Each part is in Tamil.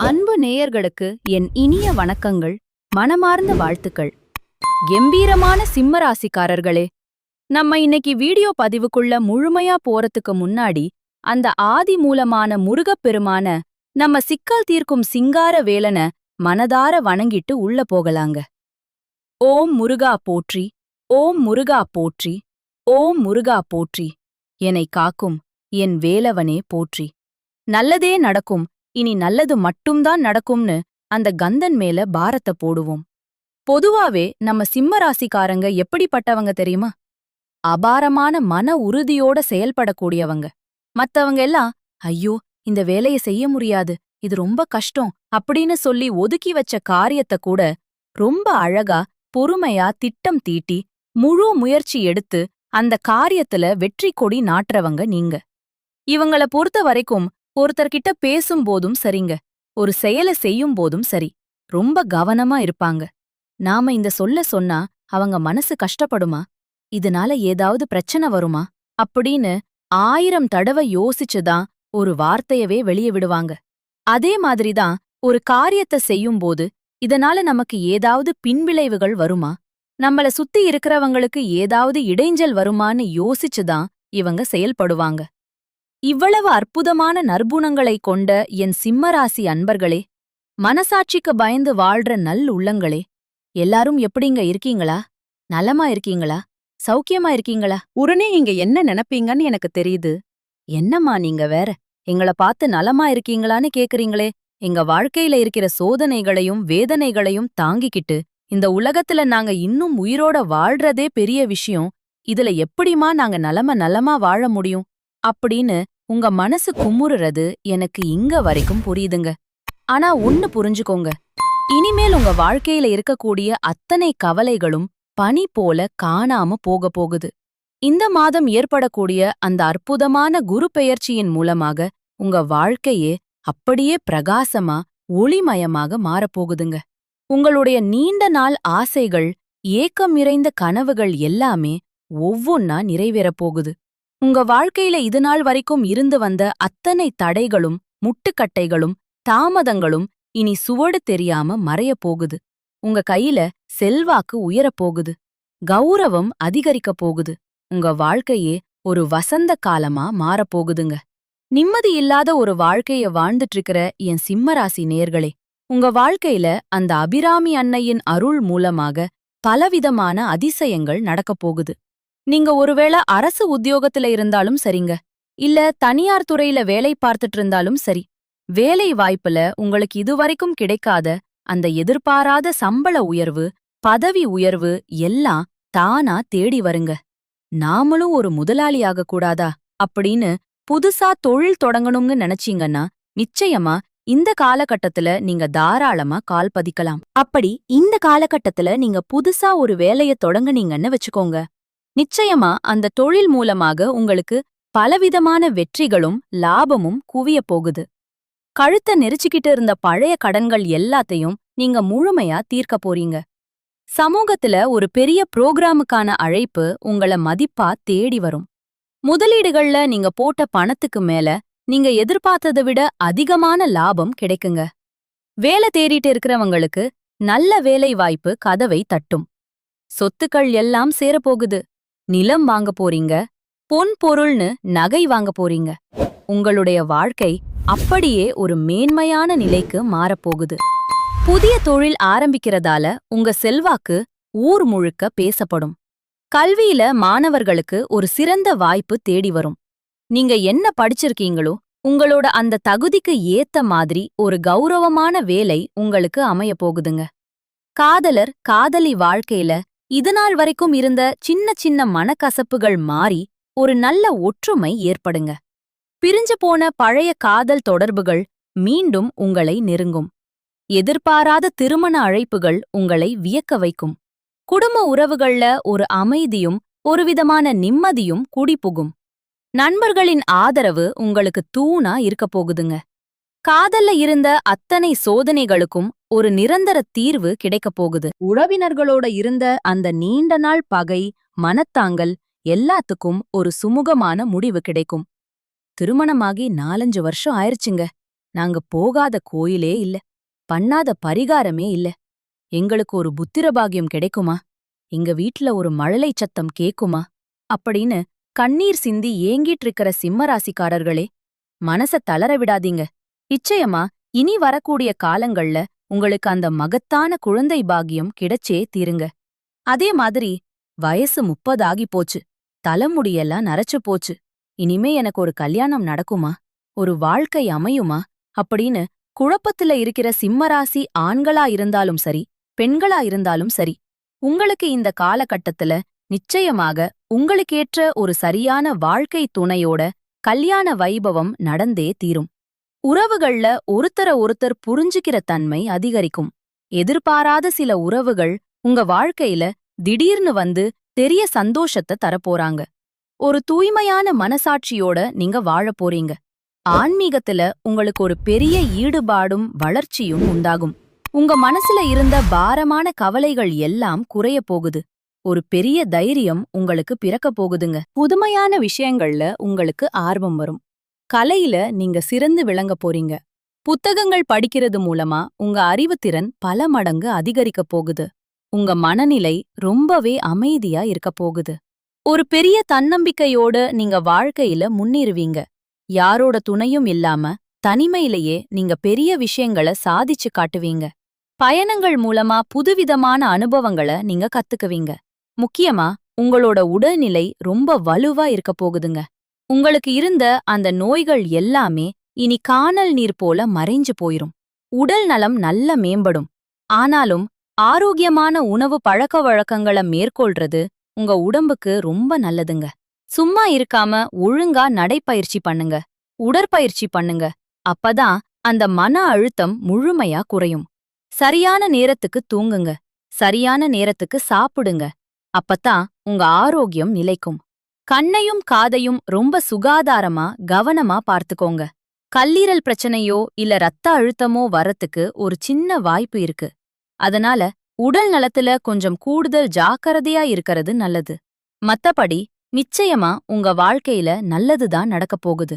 அன்பு நேயர்களுக்கு என் இனிய வணக்கங்கள், மனமார்ந்த வாழ்த்துக்கள். கெம்பீரமான சிம்மராசிக்காரர்களே, நம்ம இன்னைக்கு வீடியோ பதிவுக்குள்ள முழுமையா போறதுக்கு முன்னாடி அந்த ஆதி மூலமான முருகப்பெருமான நம்ம சிக்கல் தீர்க்கும் சிங்கார வேலன மனதார வணங்கிட்டு உள்ள போகலாங்க. ஓம் முருகா போற்றி, ஓம் முருகா போற்றி, ஓம் முருகா போற்றி. என்னை காக்கும் என் வேலவனே போற்றி. நல்லதே நடக்கும், இனி நல்லது மட்டும்தான் நடக்கும்னு அந்த கந்தன் மேல பாரத்தை போடுவோம். பொதுவாவே நம்ம சிம்மராசிக்காரங்க எப்படிப்பட்டவங்க தெரியுமா? அபாரமான மன உறுதியோட செயல்படக்கூடியவங்க. மத்தவங்க எல்லாம் ஐயோ இந்த வேலைய செய்ய முடியாது, இது ரொம்ப கஷ்டம் அப்படின்னு சொல்லி ஒதுக்கி வச்ச காரியத்தை கூட ரொம்ப அழகா பொறுமையா திட்டம் தீட்டி முழு முயற்சி எடுத்து அந்த காரியத்துல வெற்றி கொடி நாட்டுறவங்க நீங்க. இவங்கள பொறுத்த வரைக்கும் ஒருத்தர்கிட்ட பேசும்போதும் சரிங்க, ஒரு செயல செய்யும் போதும் சரி, ரொம்ப கவனமா இருப்பாங்க. நாம இந்த சொல்ல சொன்னா அவங்க மனசு கஷ்டப்படுமா, இதனால ஏதாவது பிரச்சனை வருமா அப்படின்னு 1000 தடவை யோசிச்சுதான் ஒரு வார்த்தையவே வெளியே விடுவாங்க. அதே மாதிரிதான் ஒரு காரியத்தை செய்யும்போது இதனால நமக்கு ஏதாவது பின்விளைவுகள் வருமா, நம்மள சுத்தி இருக்கிறவங்களுக்கு ஏதாவது இடைஞ்சல் வருமான்னு யோசிச்சுதான் இவங்க செயல்படுவாங்க. இவ்வளவு அற்புதமான நற்குணங்களை கொண்ட என் சிம்மராசி அன்பர்களே, மனசாட்சிக்கு பயந்து வாழ்ற நல் உள்ளங்களே, எல்லாரும் எப்படிங்க இருக்கீங்களா? நலமா இருக்கீங்களா? சௌக்கியமா இருக்கீங்களா? உடனே இங்க என்ன நினைப்பீங்கன்னு எனக்கு தெரியுது. என்னம்மா நீங்க வேற எங்கள பார்த்து நலமா இருக்கீங்களான்னு கேக்குறீங்களே? எங்க வாழ்க்கையில இருக்கிற சோதனைகளையும் வேதனைகளையும் தாங்கிக்கிட்டு இந்த உலகத்துல நாங்க இன்னும் உயிரோட வாழ்றதே பெரிய விஷயம். இதுல எப்படிமா நாங்க நலமா வாழ முடியும் அப்படின்னு உங்க மனசு குமுறுறது எனக்கு இங்க வரைக்கும் புரியுதுங்க. ஆனா ஒன்னு புரிஞ்சுக்கோங்க, இனிமேல் உங்க வாழ்க்கையில இருக்கக்கூடிய அத்தனை கவலைகளும் பனி போல காணாம போக போகுது. இந்த மாதம் ஏற்படக்கூடிய அந்த அற்புதமான குரு பெயர்ச்சியின் மூலமாக உங்க வாழ்க்கையே அப்படியே பிரகாசமா ஒளிமயமாக மாறப்போகுதுங்க. உங்களுடைய நீண்ட நாள் ஆசைகள், ஏக்கம் நிறைந்த கனவுகள் எல்லாமே ஒவ்வொன்னா நிறைவேறப் போகுது. உங்க வாழ்க்கையில இதுநாள் வரைக்கும் இருந்து வந்த அத்தனை தடைகளும் முட்டுக்கட்டைகளும் தாமதங்களும் இனி சுவடு தெரியாம மறையப் போகுது. உங்க கையில செல்வாக்கு உயரப்போகுது, கௌரவம் அதிகரிக்கப் போகுது. உங்க வாழ்க்கையே ஒரு வசந்த காலமா மாறப்போகுதுங்க. நிம்மதி இல்லாத ஒரு வாழ்க்கைய வாழ்ந்துட்டு இருக்கிற என் சிம்மராசி நேர்களே, உங்க வாழ்க்கையில அந்த அபிராமி அன்னையின் அருள் மூலமாக பலவிதமான அதிசயங்கள் நடக்கப் போகுது. நீங்க ஒருவேளை அரசு உத்தியோகத்துல இருந்தாலும் சரிங்க, இல்ல தனியார் துறையில வேலை பார்த்துட்டு இருந்தாலும் சரி, வேலை வாய்ப்புல உங்களுக்கு இதுவரைக்கும் கிடைக்காத அந்த எதிர்பாராத சம்பள உயர்வு, பதவி உயர்வு எல்லாம் தானா தேடி வருங்க. நாமளும் ஒரு முதலாளியாக கூடாதா அப்படின்னு புதுசா தொழில் தொடங்கணும்னு நினைச்சீங்கன்னா நிச்சயமா இந்த காலகட்டத்துல நீங்க தாராளமா கால் பதிக்கலாம். அப்படி இந்த காலகட்டத்துல நீங்க புதுசா ஒரு வேலைய தொடங்குனீங்கன்னு வச்சுக்கோங்க, நிச்சயமா அந்த தொழில் மூலமாக உங்களுக்கு பலவிதமான வெற்றிகளும் லாபமும் குவியப் போகுது. கழுத்த நெரிச்சுக்கிட்டு இருந்த பழைய கடன்கள் எல்லாத்தையும் நீங்க முழுமையா தீர்க்க போறீங்க. சமூகத்துல ஒரு பெரிய புரோகிராமுக்கான அழைப்பு உங்கள மதிப்பா தேடி வரும். முதலீடுகள்ல நீங்க போட்ட பணத்துக்கு மேல நீங்க எதிர்பார்த்ததை விட அதிகமான லாபம் கிடைக்குங்க. வேலை தேடிட்டு இருக்கிறவங்களுக்கு நல்ல வேலை வாய்ப்பு கதவை தட்டும். சொத்துக்கள் எல்லாம் சேரப்போகுது. நிலம் வாங்க போறீங்க, பொன் பொருள்னு நகை வாங்க போறீங்க. உங்களுடைய வாழ்க்கை அப்படியே ஒரு மேன்மையான நிலைக்கு மாறப்போகுது. புதிய தொழில் ஆரம்பிக்கிறதால உங்க செல்வாக்கு ஊர் முழுக்க பேசப்படும். கல்வியில மாணவர்களுக்கு ஒரு சிறந்த வாய்ப்பு தேடி வரும். நீங்க என்ன படிச்சிருக்கீங்களோ உங்களோட அந்த தகுதிக்கு ஏத்த மாதிரி ஒரு கௌரவமான வேலை உங்களுக்கு அமைய போகுதுங்க. காதலர் காதலி வாழ்க்கையில இதுநாள் வரைக்கும் இருந்த சின்ன சின்ன மனக்கசப்புகள் மாறி ஒரு நல்ல ஒற்றுமை ஏற்படுங்க. பிரிஞ்சு போன பழைய காதல் தொடர்புகள் மீண்டும் உங்களை நெருங்கும். எதிர்பாராத திருமண அழைப்புகள் உங்களை வியக்க வைக்கும். குடும்ப உறவுகள்ல ஒரு அமைதியும் ஒருவிதமான நிம்மதியும் குடிபுகும். நண்பர்களின் ஆதரவு உங்களுக்கு தூணா இருக்கப் போகுதுங்க. காதல்ல இருந்த அத்தனை சோதனைகளுக்கும் ஒரு நிரந்தர தீர்வு கிடைக்கப் போகுது. உறவினர்களோட இருந்த அந்த நீண்ட நாள் பகை, மனத்தாங்கல் எல்லாத்துக்கும் ஒரு சுமூகமான முடிவு கிடைக்கும். திருமணமாகி 4-5 வருஷம் ஆயிருச்சுங்க. நாங்க போகாத கோயிலே இல்ல, பண்ணாத பரிகாரமே இல்ல. எங்களுக்கு ஒரு புத்திர பாக்கியம் கிடைக்குமா? எங்க வீட்ல ஒரு மழலை சத்தம் கேக்குமா? அப்படின்னு கண்ணீர் சிந்தி ஏங்கிட்டு இருக்கிற சிம்ம ராசிக்காரர்களே, மனச தளர விடாதீங்க. நிச்சயமா இனி வரக்கூடிய காலங்கள்ல உங்களுக்கு அந்த மகத்தான குழந்தை பாக்கியம் கிடைச்சே தீருங்க. அதே மாதிரி வயசு 30 ஆகி போச்சு, தலைமுடியெல்லாம் நரைச்சு போச்சு, இனிமே எனக்கு ஒரு கல்யாணம் நடக்குமா, ஒரு வாழ்க்கை அமையுமா அப்படின்னு குழப்பத்துல இருக்கிற சிம்மராசி ஆண்களா இருந்தாலும் சரி, பெண்களா இருந்தாலும் சரி, உங்களுக்கு இந்த காலகட்டத்துல நிச்சயமாக உங்களுக்கேற்ற ஒரு சரியான வாழ்க்கை துணையோட கல்யாண வைபவம் நடந்தே தீரும். உறவுகள்ல ஒருத்தர ஒருத்தர் புரிஞ்சுக்கிற தன்மை அதிகரிக்கும். எதிர்பாராத சில உறவுகள் உங்க வாழ்க்கையில திடீர்னு வந்து பெரிய சந்தோஷத்தை தரப்போறாங்க. ஒரு தூய்மையான மனசாட்சியோட நீங்க வாழப் போறீங்க. ஆன்மீகத்துல உங்களுக்கு ஒரு பெரிய ஈடுபாடும் வளர்ச்சியும் உண்டாகும். உங்க மனசுல இருந்த பாரமான கவலைகள் எல்லாம் குறைய போகுது. ஒரு பெரிய தைரியம் உங்களுக்கு பிறக்க போகுதுங்க. புதுமையான விஷயங்கள்ல உங்களுக்கு ஆர்வம் வரும். கலையில நீங்க சிறந்து விளங்க போறீங்க. புத்தகங்கள் படிக்கிறது மூலமா உங்க அறிவுத்திறன் பல மடங்கு அதிகரிக்க போகுது. உங்க மனநிலை ரொம்பவே அமைதியா இருக்க போகுது. ஒரு பெரிய தன்னம்பிக்கையோட நீங்க வாழ்க்கையில முன்னேறுவீங்க. யாரோட துணையும் இல்லாம தனிமையிலேயே நீங்க பெரிய விஷயங்களை சாதிச்சு காட்டுவீங்க. பயணங்கள் மூலமா புதுவிதமான அனுபவங்களை நீங்க கத்துக்குவீங்க. முக்கியமா உங்களோட உடல்நிலை ரொம்ப வலுவா இருக்க போகுதுங்க. உங்களுக்கு இருந்த அந்த நோய்கள் எல்லாமே இனி கானல் நீர் போல மறைஞ்சு போயிரும். உடல் நலம் நல்ல மேம்படும். ஆனாலும் ஆரோக்கியமான உணவு பழக்க வழக்கங்களை மேற்கொள்றது உங்க உடம்புக்கு ரொம்ப நல்லதுங்க. சும்மா இருக்காம ஒழுங்கா நடைப்பயிற்சி பண்ணுங்க, உடற்பயிற்சி பண்ணுங்க. அப்பதான் அந்த மன அழுத்தம் முழுமையா குறையும். சரியான நேரத்துக்கு தூங்குங்க, சரியான நேரத்துக்கு சாப்பிடுங்க. அப்பதான் உங்க ஆரோக்கியம் நிலைக்கும். கண்ணையும் காதையும் ரொம்ப சுகாதாரமா கவனமா பார்த்துக்கோங்க. கல்லீரல் பிரச்சனையோ இல்ல ரத்த அழுத்தமோ வரத்துக்கு ஒரு சின்ன வாய்ப்பு இருக்கு. அதனால உடல் நலத்துல கொஞ்சம் கூடுதல் ஜாக்கிரதையா இருக்கறது நல்லது. மத்தபடி நிச்சயமா உங்க வாழ்க்கையில நல்லதுதான் நடக்கப் போகுது.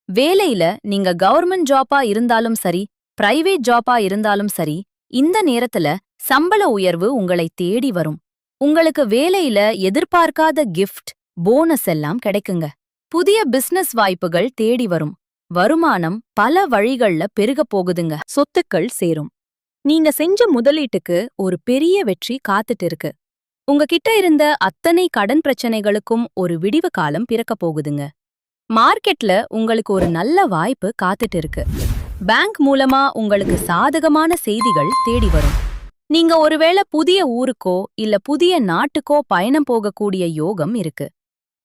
வேலையில நீங்க கவர்மெண்ட் ஜாபா இருந்தாலும் சரி, பிரைவேட் ஜாபா இருந்தாலும் சரி, இந்த நேரத்துல சம்பள உயர்வு உங்களை தேடி வரும். உங்களுக்கு வேலையில எதிர்பார்க்காத கிஃப்ட், போனஸ் எல்லாம் கிடைக்குங்க. புதிய பிசினஸ் வாய்ப்புகள் தேடி வரும். வருமானம் பல வழிகள்ல பெருகப் போகுதுங்க. சொத்துக்கள் சேரும். நீங்க செஞ்ச முதலீட்டுக்கு ஒரு பெரிய வெற்றி காத்துட்டு இருக்கு. உங்ககிட்ட இருந்த அத்தனை கடன் பிரச்சனைகளுக்கும் ஒரு விடிவு காலம் பிறக்க போகுதுங்க. மார்க்கெட்ல உங்களுக்கு ஒரு நல்ல வாய்ப்பு காத்துட்டு இருக்கு. பேங்க் மூலமா உங்களுக்கு சாதகமான செய்திகள் தேடி வரும். நீங்க ஒருவேளை புதிய ஊருக்கோ இல்ல புதிய நாட்டுக்கோ பயணம் போகக்கூடிய யோகம் இருக்கு.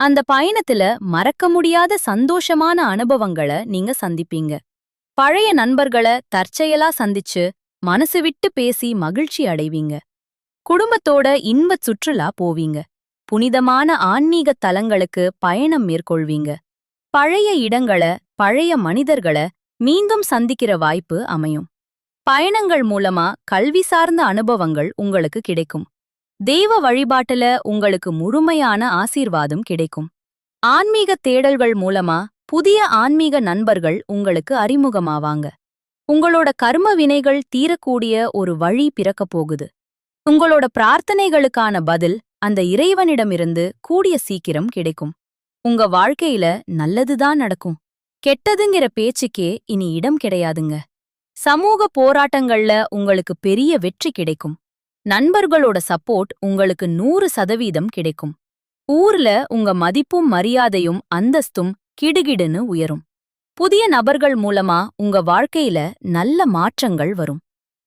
அந்த பயணத்துல மறக்க முடியாத சந்தோஷமான அனுபவங்களை நீங்க சந்திப்பீங்க. பழைய நண்பர்களை தற்செயலா சந்திச்சு மனசு விட்டு பேசி மகிழ்ச்சி அடைவீங்க. குடும்பத்தோட இன்பச் சுற்றுலா போவீங்க. புனிதமான ஆன்மீக தலங்களுக்கு பயணம் மேற்கொள்வீங்க. பழைய இடங்களை, பழைய மனிதர்களை மீண்டும் சந்திக்கிற வாய்ப்பு அமையும். பயணங்கள் மூலமா கல்வி சார்ந்த அனுபவங்கள் உங்களுக்கு கிடைக்கும். தெய்வ வழிபாட்டுல உங்களுக்கு முழுமையான ஆசீர்வாதம் கிடைக்கும். ஆன்மீக தேடல்கள் மூலமா புதிய ஆன்மீக நண்பர்கள் உங்களுக்கு அறிமுகமாவாங்க. உங்களோட கர்ம வினைகள் தீரக்கூடிய ஒரு வழி பிறக்கப் போகுது. உங்களோட பிரார்த்தனைகளுக்கான பதில் அந்த இறைவனிடமிருந்து கூடிய சீக்கிரம் கிடைக்கும். உங்க வாழ்க்கையில நல்லதுதான் நடக்கும். கெட்டதுங்கிற பேச்சுக்கே இனி இடம் கிடையாதுங்க. சமூக போராட்டங்கள்ல உங்களுக்கு பெரிய வெற்றி கிடைக்கும். நண்பர்களோட சப்போர்ட் உங்களுக்கு 100% கிடைக்கும். ஊர்ல உங்க மதிப்பும் மரியாதையும் அந்தஸ்தும் கிடுகிடுன்னு உயரும். புதிய நபர்கள் மூலமா உங்க வாழ்க்கையில நல்ல மாற்றங்கள் வரும்.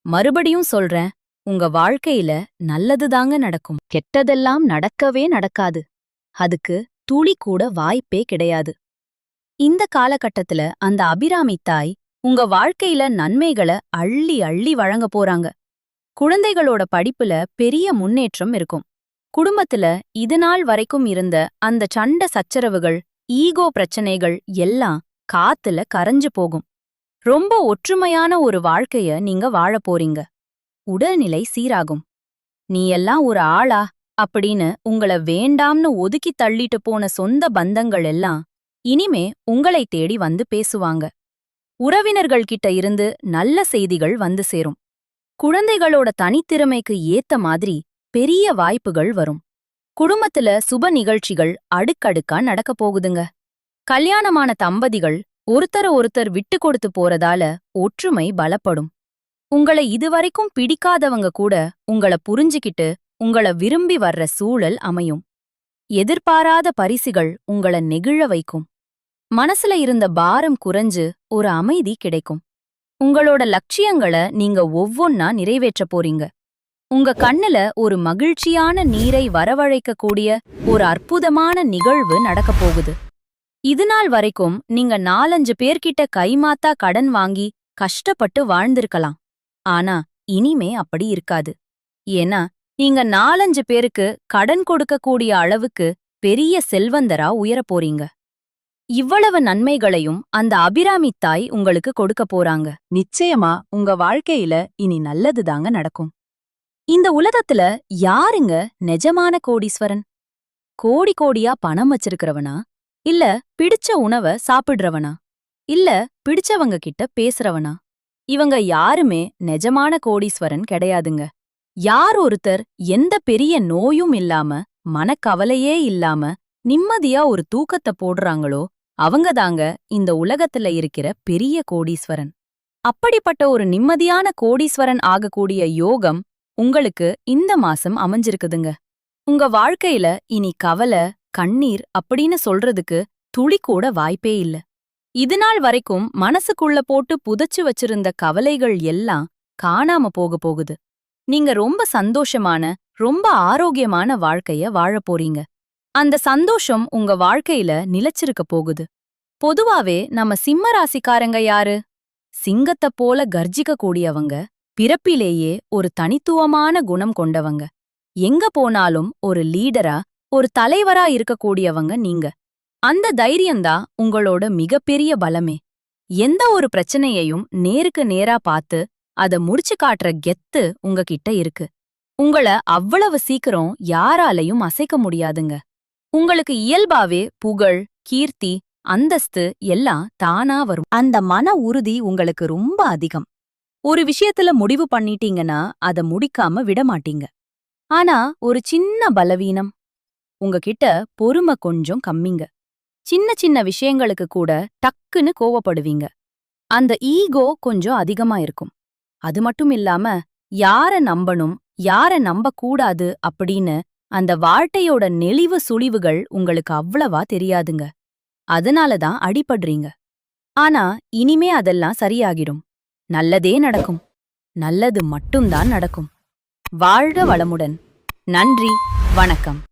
மறுபடியும் சொல்றேன், உங்க வாழ்க்கையில நல்லதுதாங்க நடக்கும். கெட்டதெல்லாம் நடக்கவே நடக்காது. அதுக்கு துளி கூட வாய்ப்பே கிடையாது. இந்த காலகட்டத்துல அந்த அபிராமி தாய் உங்க வாழ்க்கையில நன்மைகளை அள்ளி அள்ளி வழங்க போறாங்க. குழந்தைகளோட படிப்புல பெரிய முன்னேற்றம் இருக்கும். குடும்பத்துல இதுநாள் வரைக்கும் இருந்த அந்த சண்டை சச்சரவுகள், ஈகோ பிரச்சனைகள் எல்லாம் காத்துல கரைஞ்சு போகும். ரொம்ப ஒற்றுமையான ஒரு வாழ்க்கைய நீங்க வாழப் போறீங்க. உடல்நிலை சீராகும். நீ எல்லாம் ஒரு ஆளா அப்படின்னு உங்கள வேண்டாம்னு ஒதுக்கி தள்ளிட்டு போன சொந்த பந்தங்கள் எல்லாம் இனிமே உங்களை தேடி வந்து பேசுவாங்க. உறவினர்கள் கிட்ட இருந்து நல்ல செய்திகள் வந்து சேரும். குழந்தைகளோட தனித்திறமைக்கு ஏத்த மாதிரி பெரிய வாய்ப்புகள் வரும். குடும்பத்துல சுப நிகழ்ச்சிகள் அடுக்கடுக்கா நடக்க போகுதுங்க. கல்யாணமான தம்பதிகள் ஒருத்தர் விட்டு கொடுத்து போறதால ஒற்றுமை பலப்படும். உங்களை இதுவரைக்கும் பிடிக்காதவங்க கூட உங்கள புரிஞ்சுக்கிட்டு உங்கள விரும்பி வர்ற சூழல் அமையும். எதிர்பாராத பரிசுகள் உங்கள நெகிழ வைக்கும். மனசுல இருந்த பாரம் குறைஞ்சு ஒரு அமைதி கிடைக்கும். உங்களோட லட்சியங்கள நீங்க ஒவ்வொன்னா நிறைவேற்றப் போறீங்க. உங்க கண்ணுல ஒரு மகிழ்ச்சியான நீரை வரவழைக்கக்கூடிய ஒரு அற்புதமான நிகழ்வு நடக்கப் போகுது. இதுநாள் வரைக்கும் நீங்க 4-5 பேர்கிட்ட கைமாத்தா கடன் வாங்கி கஷ்டப்பட்டு வாழ்ந்திருக்கலாம். ஆனா இனிமே அப்படி இருக்காது. ஏன்னா நீங்க 4-5 பேருக்கு கடன் கொடுக்கக்கூடிய அளவுக்கு பெரிய செல்வந்தரா உயரப் போறீங்க. இவ்வளவு நன்மைகளையும் அந்த அபிராமி தாய் உங்களுக்கு கொடுக்க போறாங்க. நிச்சயமா உங்க வாழ்க்கையில இனி நல்லதுதாங்க நடக்கும். இந்த உலகத்துல யாருங்க நிஜமான கோடீஸ்வரன்? கோடி கோடியா பணம் வச்சிருக்கிறவனா, இல்ல பிடிச்ச உணவ சாப்பிடுறவனா, இல்ல பிடிச்சவங்க கிட்ட பேசுறவனா? இவங்க யாருமே நிஜமான கோடீஸ்வரன் கிடையாதுங்க. யார் ஒருத்தர் எந்த பெரிய நோயும் இல்லாம மனக்கவலையே இல்லாம நிம்மதியா ஒரு தூக்கத்தை போடுறாங்களோ அவங்கதாங்க இந்த உலகத்துல இருக்கிற பெரிய கோடீஸ்வரன். அப்படிப்பட்ட ஒரு நிம்மதியான கோடீஸ்வரன் ஆகக்கூடிய யோகம் உங்களுக்கு இந்த மாசம் அமைஞ்சிருக்குதுங்க. உங்க வாழ்க்கையில இனி கவலை, கண்ணீர் அப்படின்னு சொல்றதுக்கு துளி கூட வாய்ப்பே இல்ல. இதுநாள் வரைக்கும் மனசுக்குள்ள போட்டு புதைச்சு வச்சிருந்த கவலைகள் எல்லாம் காணாம போகுது. நீங்க ரொம்ப சந்தோஷமான, ரொம்ப ஆரோக்கியமான வாழ்க்கைய வாழப் போறீங்க. அந்த சந்தோஷம் உங்க வாழ்க்கையில நிலைச்சிருக்க போகுது. பொதுவாவே நம்ம சிம்ம ராசிக்காரங்க யாரு? சிங்கத்தைப் போல கர்ஜிக்க கூடியவங்க, பிறப்பிலேயே ஒரு தனித்துவமான குணம் கொண்டவங்க. எங்க போனாலும் ஒரு லீடரா, ஒரு தலைவரா இருக்கக்கூடியவங்க நீங்க. அந்த தைரியம்தான் உங்களோட மிகப்பெரிய பலமே. எந்த ஒரு பிரச்சனையையும் நேருக்கு நேரா பார்த்து அத முடிச்சு காட்டுற கெத்து உங்ககிட்ட இருக்கு. உங்கள அவ்வளவு சீக்கிரம் யாராலையும் அசைக்க முடியாதுங்க. உங்களுக்கு இயல்பாவே புகழ், கீர்த்தி, அந்தஸ்து எல்லாம் தானா வரும். அந்த மன உறுதி உங்களுக்கு ரொம்ப அதிகம். ஒரு விஷயத்துல முடிவு பண்ணிட்டீங்கன்னா அத முடிக்காம விடமாட்டீங்க. ஆனா ஒரு சின்ன பலவீனம், உங்ககிட்ட பொறுமை கொஞ்சம் கம்மிங்க. சின்ன சின்ன விஷயங்களுக்கு கூட டக்குன்னு கோவப்படுவீங்க. அந்த ஈகோ கொஞ்சம் அதிகமா இருக்கும். அது மட்டும் இல்லாம யார நம்பணும், யார நம்பக்கூடாது அப்படின்னு அந்த வாழ்க்கையோட நெளிவு சுழிவுகள் உங்களுக்கு அவ்வளவா தெரியாதுங்க. அதனாலதான் அடிபடுறீங்க. ஆனா இனிமே அதெல்லாம் சரியாகிடும். நல்லதே நடக்கும். நல்லது மட்டும்தான் நடக்கும். வாழ்க வளமுடன். நன்றி, வணக்கம்.